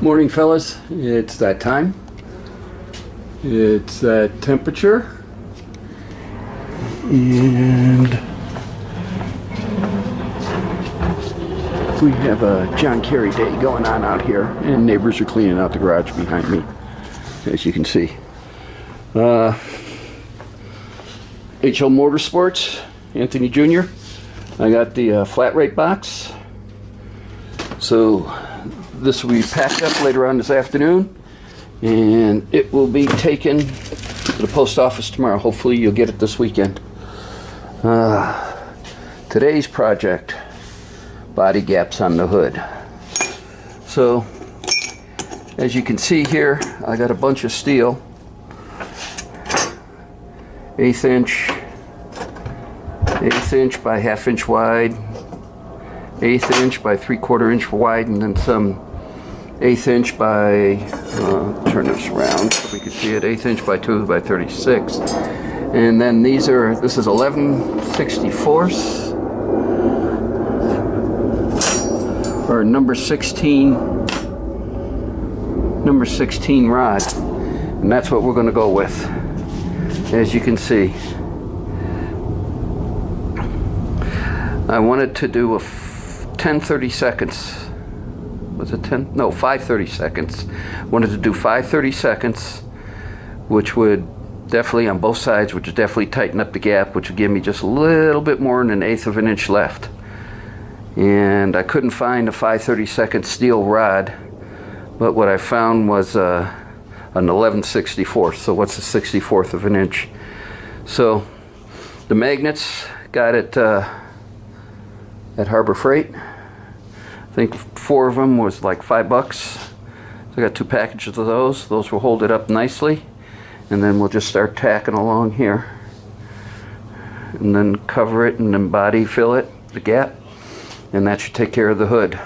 Morning, fellas. It's that time. It's that temperature. And we have a John Kerry day going on out here, and neighbors are cleaning out the garage behind me, as you can see. HO Motorsports, Anthony Jr. I got the flat rate box. So this will be packed up later on this afternoon, and it will be taken to the post office tomorrow. Hopefully you'll get it this weekend. Today's project, body gaps on the hood. So as you can see here, I got a bunch of steel, 1/8 inch by 1/2 inch wide, 1/8 inch by 3/4 inch wide, and then some 1/8 inch by, turn this around so we can see it, 1/8 inch by 2 by 36. And then this is 11/64 or number 16 rod, and that's what we're going to go with. As you can see, I wanted to do a 10-30 seconds. Was it 10? No, 5-30 seconds. Wanted to do 5-30 seconds, which would definitely, on both sides, which would definitely tighten up the gap, which would give me just a little bit more than 1/8 of an inch left. And I couldn't find a 5-30 second steel rod, but what I found was an 11/64. So what's a 64th of an inch? So the magnets got it at Harbor Freight. I think 4 of them was like $5. So I got 2 packages of those. Those will hold it up nicely, and then we'll just start tacking along here, and then cover it, and then body fill it, the gap, and that should take care of the hood.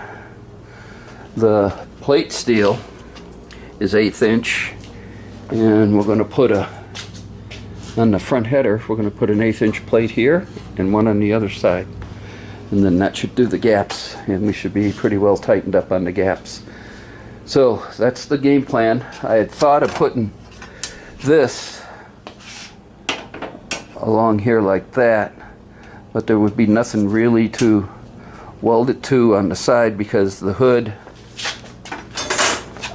The plate steel is 1/8 inch, and we're going to put on the front header, we're going to put an 1/8 inch plate here and one on the other side. And then that should do the gaps, and we should be pretty well tightened up on the gaps. So that's the game plan. I had thought of putting this along here like that, but there would be nothing really to weld it to on the side, because the hood,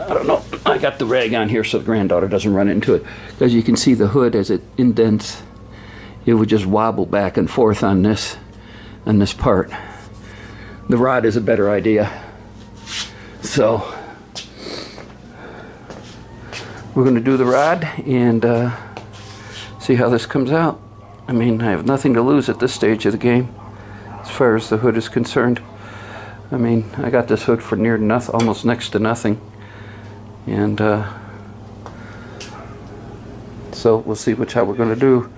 I don't know, I got the rag on here so the granddaughter doesn't run into it. As you can see, the hood, as it indents, it would just wobble back and forth on this part. The rod is a better idea. So we're going to do the rod and see how this comes out. I mean, I have nothing to lose at this stage of the game as far as the hood is concerned. I mean, I got this hood for near nothing, almost next to nothing, and so we'll see how we're going to do.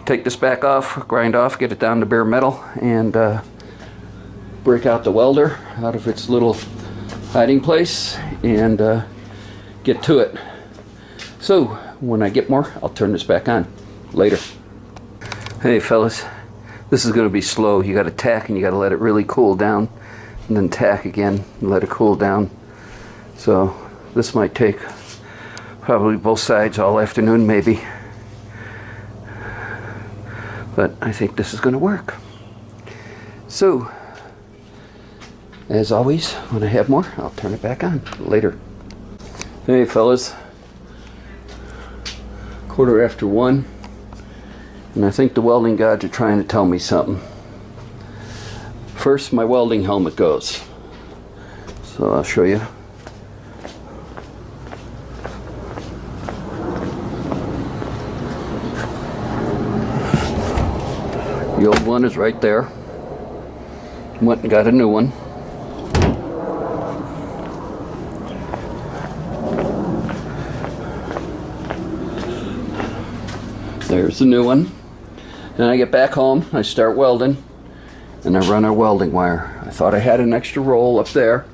Take this back off, grind off, get it down to bare metal, and break out the welder out of its little hiding place, and get to it. So when I get more, I'll turn this back on later. Hey fellas, this is going to be slow. You got to tack, and you got to let it really cool down, and then tack again and let it cool down. So this might take probably both sides all afternoon maybe, but I think this is going to work. So as always, when I have more, I'll turn it back on later. Hey fellas, 1:15, and I think the welding gods are trying to tell me something. First, my welding helmet goes, so I'll show you. The old one is right there. Went and got a new one. There's the new one. Then I get back home, I start welding, and I run our welding wire. I thought I had an extra roll up there.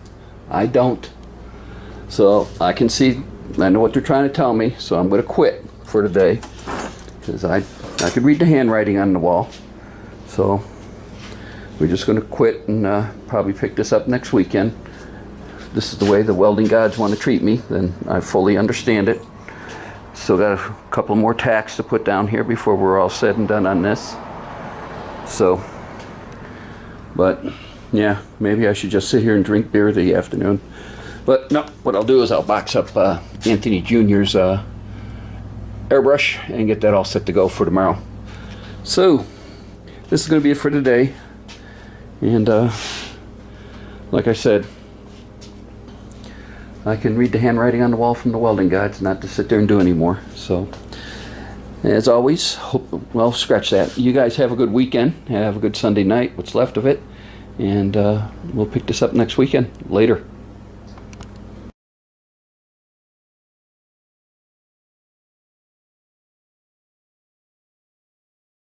I don't. So I can see, I know what they're trying to tell me, so I'm going to quit for today, because I could read the handwriting on the wall. So we're just going to quit and probably pick this up next weekend. this is the way the welding gods want to treat me, then I fully understand it. Still got a couple more tacks to put down here before we're all said and done on this. So, but yeah, maybe I should just sit here and drink beer the afternoon. But no, what I'll do is I'll box up Anthony Jr.'s airbrush and get that all set to go for tomorrow. So, this is going to be it for today. And like I said, I can read the handwriting on the wall from the welding guides, not to sit there and do anymore. So, as always, well, scratch that. You guys have a good weekend. Have a good Sunday night, what's left of it. And we'll pick this up next weekend. Later.